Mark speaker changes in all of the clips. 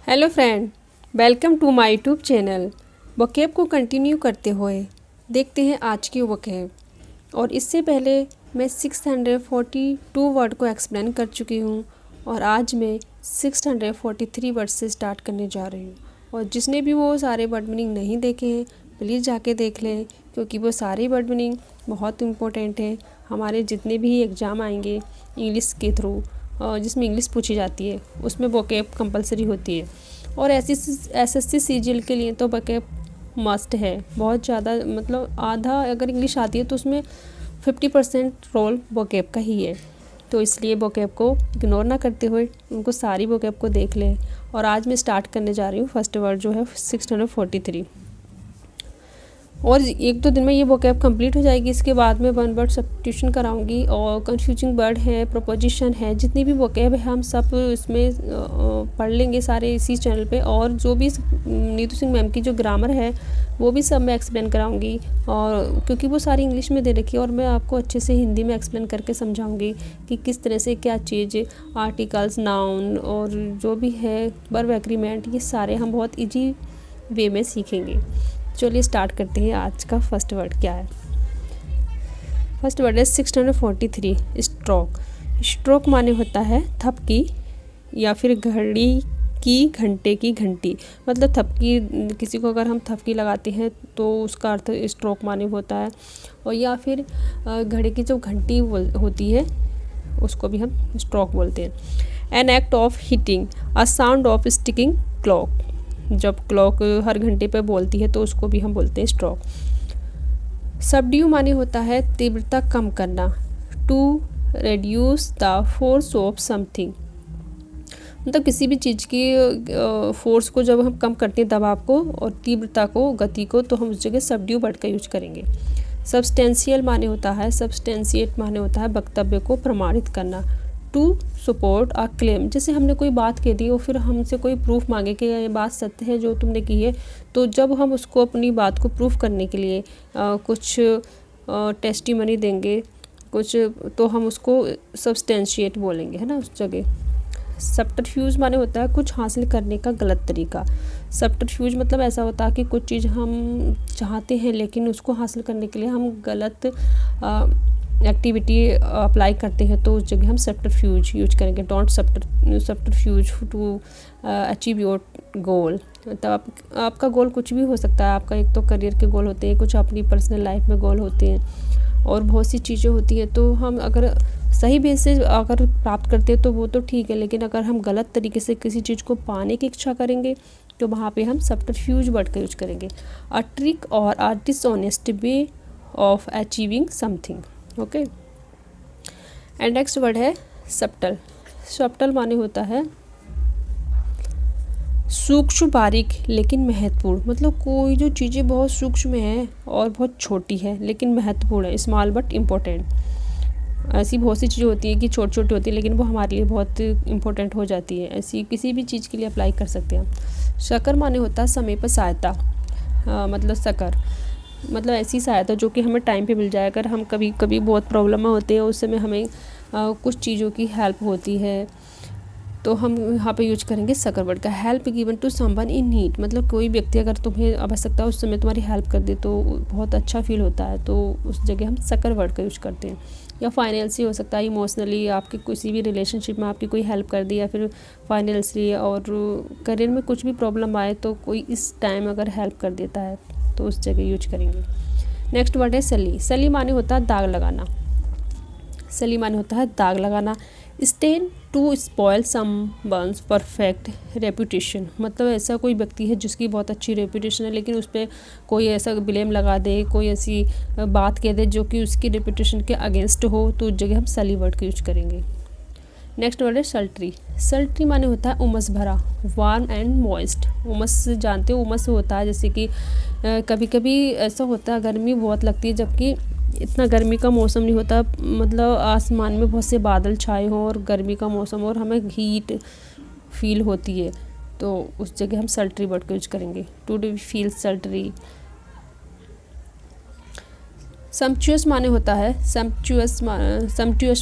Speaker 1: Hello friend, welcome to my YouTube channel. Vocab को continue करते हुए देखते हैं आज की वोकैब। और इससे पहले मैं 642 वर्ड को एक्सप्लेन कर चुकी हूँ और आज मैं 643 वर्ड से स्टार्ट करने जा रही हूँ। और जिसने भी वो सारे वर्ड मीनिंग नहीं देखे हैं प्लीज़ जाके देख लें, क्योंकि वो सारे वर्ड मीनिंग बहुत इम्पोर्टेंट है हमारे जितने भी एग्ज़ाम आएंगे इंग्लिश के थ्रू, जिसमें इंग्लिश पूछी जाती है उसमें वोकैब कंपलसरी होती है। और एसएससी सीजीएल के लिए तो वोकैब मस्ट है बहुत ज़्यादा, मतलब आधा अगर इंग्लिश आती है तो उसमें 50% रोल वोकैब का ही है। तो इसलिए वोकैब को इग्नोर ना करते हुए उनको सारी वोकैब को देख लें। और आज मैं स्टार्ट करने जा रही हूँ फर्स्ट वर्ड जो है 643। और एक दो दिन में ये वोकैब कंप्लीट हो जाएगी। इसके बाद में वन वर्ड सब्स्टिट्यूशन कराऊंगी और कंफ्यूजिंग वर्ड है, प्रोपोजिशन है, जितनी भी वोकैब है हम सब इसमें पढ़ लेंगे सारे इसी चैनल पे। और जो भी नीतू सिंह मैम की जो ग्रामर है वो भी सब मैं एक्सप्लेन कराऊंगी, और क्योंकि वो सारी इंग्लिश में दे रखी है और मैं आपको अच्छे से हिंदी में एक्सप्लेन करके समझाऊंगी कि किस तरह से क्या चीज़, आर्टिकल्स, नाउन और जो भी है वर्ब एग्रीमेंट, ये सारे हम बहुत ईजी वे में सीखेंगे। चलिए स्टार्ट करते हैं। आज का फर्स्ट वर्ड क्या है? फर्स्ट वर्ड है 643 स्ट्रोक। स्ट्रोक माने होता है थपकी या फिर घड़ी की, घंटे की घंटी। मतलब थपकी, किसी को अगर हम थपकी लगाते हैं तो उसका अर्थ स्ट्रोक माने होता है। और या फिर घड़ी की जो घंटी होती है उसको भी हम स्ट्रोक बोलते हैं। An act of hitting a sound of sticking clock. जब क्लॉक हर घंटे पे बोलती है तो उसको भी हम बोलते हैं स्ट्रोक। सबड्यू माने होता है तीव्रता कम करना। To reduce the force of something. मतलब किसी भी चीज़ की फोर्स को जब हम कम करते हैं, दबाव को और तीव्रता को, गति को, तो हम उस जगह सबड्यू वर्ड का यूज करेंगे। सब्सटेंशियल माने होता है, सब्सटेंशिएट माने होता है वक्तव्य को प्रमाणित करना। To support a claim. जैसे हमने कोई बात कह दी और फिर हमसे कोई प्रूफ मांगे कि ये बात सत्य है जो तुमने की है, तो जब हम उसको अपनी बात को प्रूफ करने के लिए कुछ टेस्टिमनी देंगे कुछ, तो हम उसको सब्सटेंशिएट बोलेंगे, है ना उस जगह। सब्टरफ्यूज माने होता है कुछ हासिल करने का गलत तरीका। सब्टरफ्यूज मतलब ऐसा होता है कि कुछ चीज़ हम चाहते हैं लेकिन उसको हासिल करने के लिए हम गलत एक्टिविटी अप्लाई करते हैं, तो उस जगह हम सब्टरफ्यूज यूज करेंगे। Don't subterfuge to achieve your goal. मतलब आपका गोल कुछ भी हो सकता है। आपका एक तो करियर के गोल होते हैं, कुछ अपनी पर्सनल लाइफ में गोल होते हैं और बहुत सी चीज़ें होती हैं। तो हम अगर सही बेस से अगर प्राप्त करते हैं तो वो तो ठीक है, लेकिन अगर हम गलत तरीके से किसी चीज़ को पाने की इच्छा करेंगे तो वहाँ पे हम सब्टरफ्यूज वर्ड का यूज करेंगे। अ ट्रिक और a dishonest way of achieving something. Okay. And next word है सब्टल। सब्टल माने होता है सूक्ष्म, बारीक लेकिन महत्वपूर्ण। मतलब कोई जो चीज़ें बहुत सूक्ष्म है और बहुत छोटी है लेकिन महत्वपूर्ण है, स्मॉल बट इम्पोर्टेंट। ऐसी बहुत सी चीज़ें होती हैं कि छोटी छोटी होती है लेकिन वो हमारे लिए बहुत इम्पोर्टेंट हो जाती है। ऐसी किसी भी चीज़ के लिए अप्लाई कर सकते हैं हम। शकर माने होता है समय पर सहायता। मतलब शकर मतलब ऐसी सहायता जो कि हमें टाइम पे मिल जाए। अगर हम कभी कभी बहुत प्रॉब्लम में होते हैं उस समय हमें कुछ चीज़ों की हेल्प होती है तो हम यहाँ पे यूज करेंगे सकर वर्ड का। Help given to someone in need. मतलब कोई व्यक्ति अगर तुम्हें आवश्यकता उस समय तुम्हारी हेल्प कर दे तो बहुत अच्छा फील होता है, तो उस जगह हम सकर वर्ड का यूज करते हैं। या फाइनेंशियली हो सकता है, इमोशनली आपके किसी भी रिलेशनशिप में आपकी कोई हेल्प कर दी, या फिर फाइनेंशियली और करियर में कुछ भी प्रॉब्लम आए तो कोई इस टाइम अगर हेल्प कर देता है तो उस जगह यूज करेंगे। नेक्स्ट वर्ड है सली। सली माने होता है दाग लगाना। सली माने होता है दाग लगाना। Stain to spoil someone's perfect reputation. मतलब ऐसा कोई व्यक्ति है जिसकी बहुत अच्छी रेपुटेशन है लेकिन उस पर कोई ऐसा ब्लेम लगा दे, कोई ऐसी बात कह दे जो कि उसकी रेपुटेशन के अगेंस्ट हो, तो उस जगह हम सली वर्ड का यूज करेंगे। नेक्स्ट वर्ड है सल्ट्री। सल्ट्री माने होता है उमस भरा, वार्म एंड मॉइस्ट। उमस जानते हो, उमस होता है जैसे कि कभी कभी ऐसा होता है गर्मी बहुत लगती है जबकि इतना गर्मी का मौसम नहीं होता। मतलब आसमान में बहुत से बादल छाए हों और गर्मी का मौसम और हमें हीट फील होती है, तो उस जगह हम सल्ट्री वर्ड का यूज करेंगे। To do feel sultry. Sumptuous माने होता है सम्पचुअस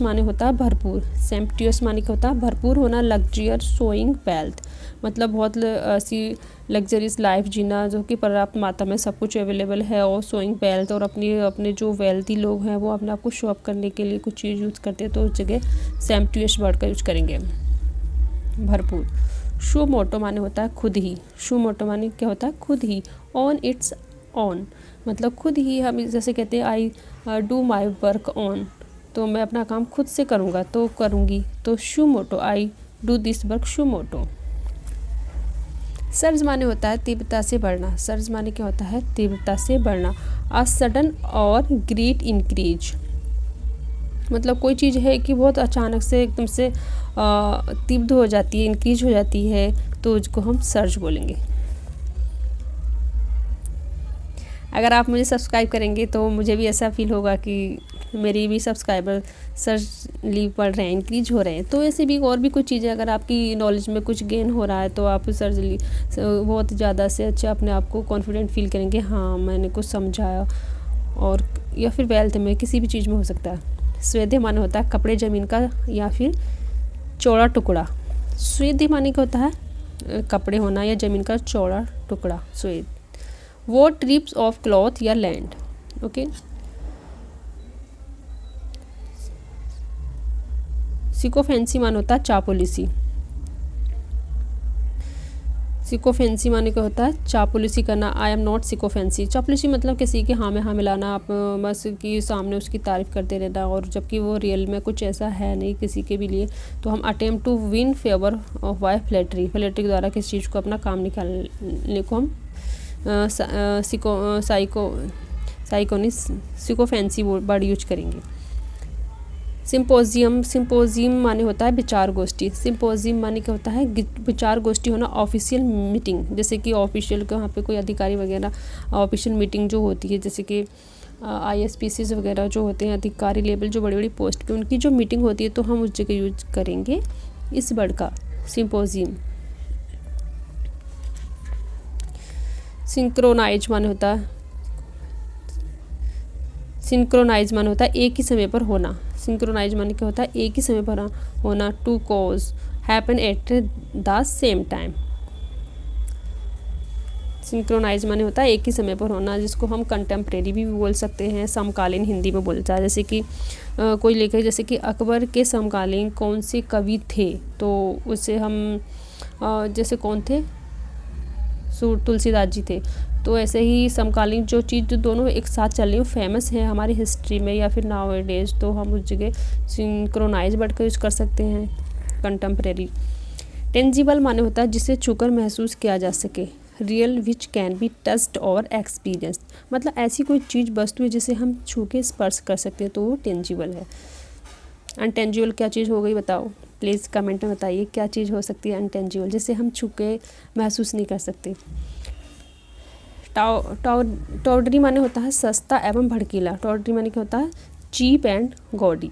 Speaker 1: माने होता है भरपूर। सेम्पचुअस माने क्या होता है भरपूर होना। लग्जरियर शोइंग वेल्थ मतलब बहुत ऐसी लग्जरियस लाइफ जीना जो कि पर्याप्त मात्रा में सब कुछ अवेलेबल है। और शोइंग वेल्थ और अपने जो वेल्थी लोग हैं वो अपने आप को शो अप करने के लिए कुछ चीज़ यूज़ करते हैं तो उस जगह सेम्पचुअस वर्ड का यूज करेंगे भरपूर। शो मोटो माने होता है खुद ही। शो मोटो माने क्या होता है खुद ही। ऑन इट्स ऑन मतलब खुद ही हम जैसे कहते हैं I do my work on तो मैं अपना काम खुद से करूँगा तो करूँगी तो suo motu I do this work suo motu. Surge माने होता है तीव्रता से बढ़ना। सर्ज माने क्या होता है तीव्रता से बढ़ना। आ सडन और ग्रेट इंक्रीज मतलब कोई चीज़ है कि बहुत अचानक से एकदम से तीव्र हो जाती है इंक्रीज हो जाती है तो उसको हम सर्ज बोलेंगे। अगर आप मुझे सब्सक्राइब करेंगे तो मुझे भी ऐसा फील होगा कि मेरी भी सब्सक्राइबर सर्जली बढ़ रहे हैं इंक्रीज हो रहे हैं। तो ऐसे भी और भी कुछ चीज़ें अगर आपकी नॉलेज में कुछ गेन हो रहा है तो आप सर्जली बहुत ज़्यादा से अच्छा अपने आप को कॉन्फिडेंट फील करेंगे हाँ मैंने कुछ समझाया। और या फिर वेल्थ में किसी भी चीज़ में हो सकता है। स्वेद्य माने होता है कपड़े ज़मीन का या फिर चौड़ा टुकड़ा। स्वेद्य माने क्या होता है कपड़े होना या ज़मीन का चौड़ा टुकड़ा स्वेद। वो ट्रिप्स ऑफ क्लॉथ या लैंड। ओके सिकोफेंसी मान होता है चापलूसी। सिकोफेंसी माने क्या होता है चापलूसी करना। I am not sycophancy. चापलूसी मतलब किसी के हाँ में हाँ मिलाना आप बस कि सामने उसकी तारीफ करते रहना और जबकि वो रियल में कुछ ऐसा है नहीं किसी के भी लिए। तो हम attempt to win favour of by flattery flattery के द्वारा किसी चीज़ को अपना काम निकालने को हम सिकोफेंसी वर्ड यूज करेंगे। सिंपोजियम सिंपोजियम माने होता है विचार गोष्ठी। सिंपोजियम माने क्या होता है विचार गोष्ठी होना। ऑफिशियल मीटिंग जैसे कि ऑफिशियल के वहाँ पे कोई अधिकारी वगैरह ऑफिशियल मीटिंग जो होती है जैसे कि ISPCs वगैरह जो होते हैं अधिकारी लेवल जो बड़ी बड़ी पोस्ट पे उनकी जो मीटिंग होती है तो हम उस जगह यूज करेंगे इस वर्ड का सिंपोजियम। सिंक्रोनाइज माने होता है सिंक्रोनाइज माने होता है एक ही समय पर होना। सिंक्रोनाइज माने क्या होता है एक ही समय पर होना। To cause happen at the same time. Synchronise माने होता है एक ही समय पर होना जिसको हम कंटेम्प्रेरी भी बोल सकते हैं समकालीन हिंदी में बोलता है। जैसे कि कोई लेखक जैसे कि अकबर के समकालीन कौन से कवि थे तो उससे हम जैसे कौन थे तुलसीदास जी थे। तो ऐसे ही समकालीन जो चीज़ जो दोनों एक साथ चल रही हो फेमस है हमारी हिस्ट्री में या फिर नाउ डेज तो हम उस जगह सिंक्रोनाइज वर्ड का यूज़ कर सकते हैं कंटेम्प्रेरी। टेंजिबल माने होता है जिसे छूकर महसूस किया जा सके। Real which can be touched और एक्सपीरियंस मतलब ऐसी कोई चीज़ वस्तु है जिसे हम छू के स्पर्श कर सकते हैं तो वो टेंजिबल है। अनटेंजिबल क्या चीज़ हो गई बताओ प्लीज़ कमेंट में बताइए क्या चीज़ हो सकती है अनटेंजिबल जिसे हम छू के महसूस नहीं कर सकते। टॉर्डरी माने होता है सस्ता एवं भड़कीला। टॉर्डरी माने क्या होता है चीप एंड गॉडी।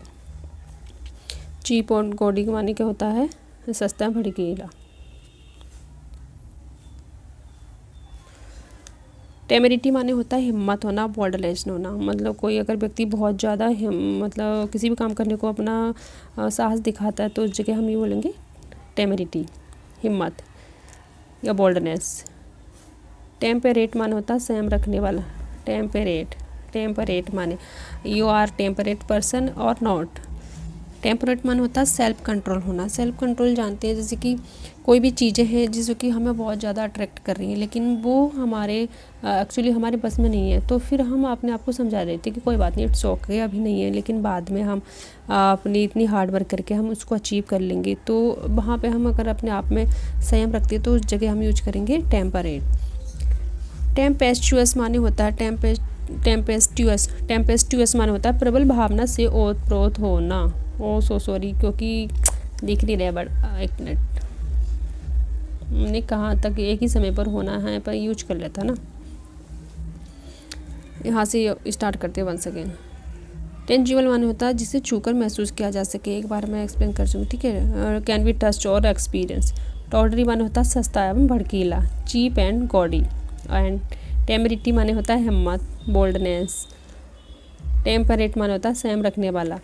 Speaker 1: चीप और गॉडी माने क्या होता है सस्ता भड़कीला। टेमेरिटी माने होता है हिम्मत होना बॉर्डरलेस होना मतलब कोई अगर व्यक्ति बहुत ज़्यादा मतलब किसी भी काम करने को अपना साहस दिखाता है तो उस जगह हम ये बोलेंगे टेमेरिटी हिम्मत या बॉर्डरनेस। टेम्परेट माने होता है संयम रखने वाला। टेम्परेट माने यू आर टेम्परेट पर्सन और नॉट। टेम्परेट माने होता है सेल्फ कंट्रोल होना। सेल्फ कंट्रोल जानते हैं जैसे कि कोई भी चीज़ें हैं जिसको कि हमें बहुत ज़्यादा अट्रैक्ट कर रही हैं लेकिन वो हमारे एक्चुअली हमारे बस में नहीं है तो फिर हम अपने आप को समझा देते हैं कि कोई बात नहीं इट्स ओके अभी नहीं है लेकिन बाद में हम अपनी इतनी हार्ड वर्क करके हम उसको अचीव कर लेंगे। तो वहाँ पे हम अगर अपने आप में संयम रखते हैं तो उस जगह हम यूज करेंगे टेम्परेट। टेम्पेस्चुअस माने होता है टेम्पेस्चुअस माने होता है प्रबल भावना से ओतप्रोत होना। ओ सो सॉरी क्योंकि दिख नहीं रहा बट एक मिनट हमने कहाँ तक एक ही समय पर होना है पर यूज कर लेता ना यहाँ से स्टार्ट करते हैं वंस अगेन। टेंजिबल माने होता है जिसे छूकर महसूस किया जा सके। एक बार मैं एक्सप्लेन कर चुकी ठीक है। कैन बी टच्ड और एक्सपीरियंस। टॉर्डरी माने होता है सस्ता एवं भड़कीला। Cheap and gaudy and temerity माने होता है हिम्मत बोल्डनेस। टेम्परेट माने होता है संयम रखने वाला।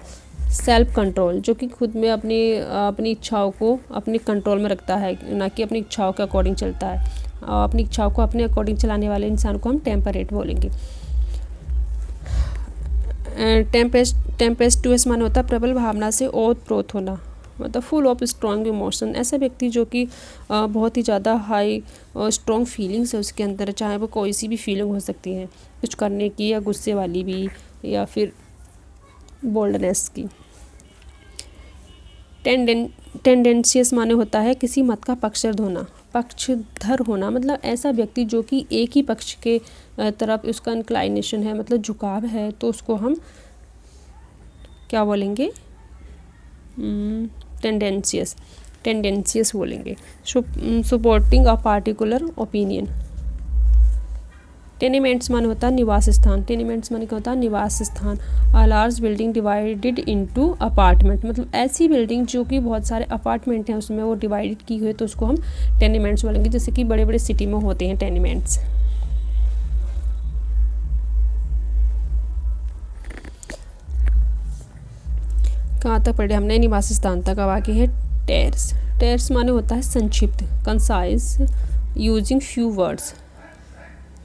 Speaker 1: सेल्फ कंट्रोल, जो कि खुद में अपनी इच्छाओं को अपने कंट्रोल में रखता है, ना कि अपनी इच्छाओं के अकॉर्डिंग चलता है। अपनी इच्छाओं को अपने अकॉर्डिंग चलाने वाले इंसान को हम टेम्परेट बोलेंगे। टेम्पेस्टुअस माने होता है प्रबल भावना से ओतप्रोत होना, मतलब फुल ऑफ स्ट्रॉन्ग इमोशन। ऐसा व्यक्ति जो कि बहुत ही ज़्यादा हाई और स्ट्रॉन्ग फीलिंग्स है उसके अंदर, चाहे वो कोई सी भी फीलिंग हो सकती है, कुछ करने की या गुस्से वाली भी या फिर बोल्डनेस की। टेंडेंशियस माने होता है किसी मत का पक्षधर होना, मतलब ऐसा व्यक्ति जो कि एक ही पक्ष के तरफ उसका इंक्लाइनेशन है, मतलब झुकाव है, तो उसको हम क्या बोलेंगे? टेंडेंशियस बोलेंगे। Supporting a particular opinion. Tenements माने होता है निवास स्थान। टेनेमेंट्स माने क्या होता है? निवास स्थान। A large building divided into apartment, मतलब ऐसी बिल्डिंग जो कि बहुत सारे अपार्टमेंट हैं उसमें वो डिवाइडेड की हुई है, तो उसको हम टेनेमेंट्स बोलेंगे, जैसे कि बड़े बड़े सिटी में होते हैं टेनेमेंट्स। कहाँ तक पढ़े हमने? निवास स्थान तक। अब आगे है टेर्स। टेर्स माने होता है संक्षिप्त, concise, using few words.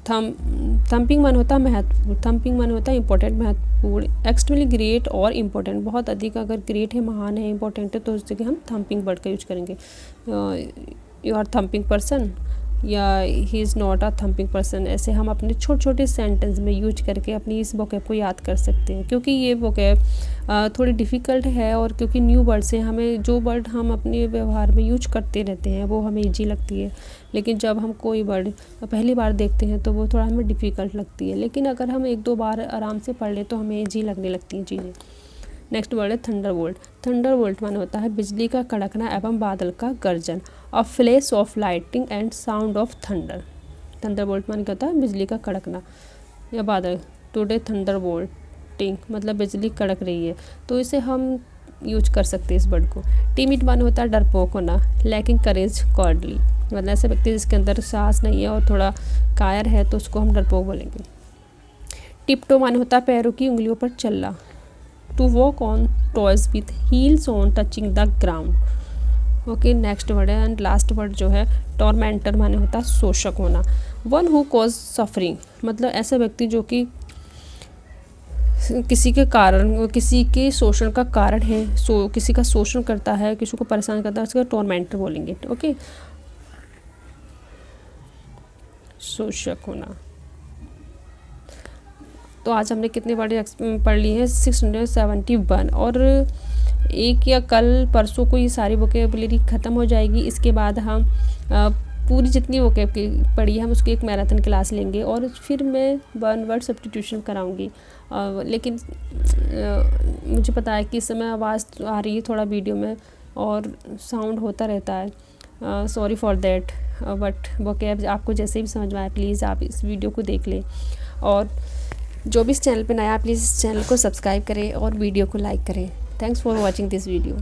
Speaker 1: Thumping माने होता है महत्वपूर्ण। थम्पिंग माने होता है इंपॉर्टेंट, महत्वपूर्ण। एक्सट्रीमली ग्रेट और इम्पोर्टेंट, बहुत अधिक अगर ग्रेट है, महान है, इंपॉर्टेंट है, तो उस जगह हम थम्पिंग वर्ड का यूज करेंगे। यू आर थम्पिंग पर्सन या he is not a thumping person. ऐसे हम अपने छोटे छोटे सेंटेंस में यूज करके अपनी इस वोकैब को याद कर सकते हैं, क्योंकि ये वोकैब थोड़ी डिफ़िकल्ट है, और क्योंकि न्यू वर्ड्स हैं, हमें जो वर्ड हम अपने व्यवहार में यूज करते रहते हैं वो हमें ईजी लगती है, लेकिन जब हम कोई वर्ड पहली बार देखते हैं तो वो थोड़ा हमें डिफ़िकल्ट लगती है, लेकिन अगर हम एक दो बार आराम से पढ़ लें तो हमें ईजी लगने लगती हैं चीज़ें। नेक्स्ट वर्ड है थंडरबोल्ट। थंडरबोल्ट माने होता है बिजली का कड़कना एवं बादल का गर्जन। A flash of lighting and sound of thunder. Thunderbolt माने क्या होता है? बिजली का कड़कना या बादल। टुडे थंडरबोल्टिंग, मतलब बिजली कड़क रही है, तो इसे हम यूज कर सकते हैं इस वर्ड को। टिमिड माने होता है डरपोक होना। लैकिंग करेज कॉर्डली, मतलब ऐसे व्यक्ति जिसके अंदर साहस नहीं है और थोड़ा कायर है, तो उसको हम डरपोक बोलेंगे। टिप्टो माने होता है पैरों की उंगलियों पर चलना। To walk on toes with heels on touching the ground. Okay, next word है एंड लास्ट वर्ड जो है टॉर्मेंटर माने होता है शोषक होना। वन हु कॉज सफरिंग, मतलब ऐसा व्यक्ति जो कि किसी के शोषण का कारण है, किसी का शोषण करता है, किसी को परेशान करता है, उसका टॉर्मेंटर बोलेंगे। ओके, शोषक होना। तो आज हमने कितने वर्ड पढ़ लिए हैं? 671, और एक या कल परसों को ये सारी वोकैबुलरी ख़त्म हो जाएगी। इसके बाद हम पूरी जितनी वोकैब पढ़ी है हम उसकी एक मैराथन क्लास लेंगे, और फिर मैं 1 वर्ड सब्स्टिट्यूशन कराऊंगी। लेकिन मुझे पता है कि इस समय आवाज़ आ रही है थोड़ा वीडियो में और साउंड होता रहता है, sorry for that, but vocab आपको जैसे भी समझ में आए प्लीज़ आप इस वीडियो को देख लें, और जो भी इस चैनल पे नया प्लीज़ इस चैनल को सब्सक्राइब करें और वीडियो को लाइक करें। Thanks for watching this video.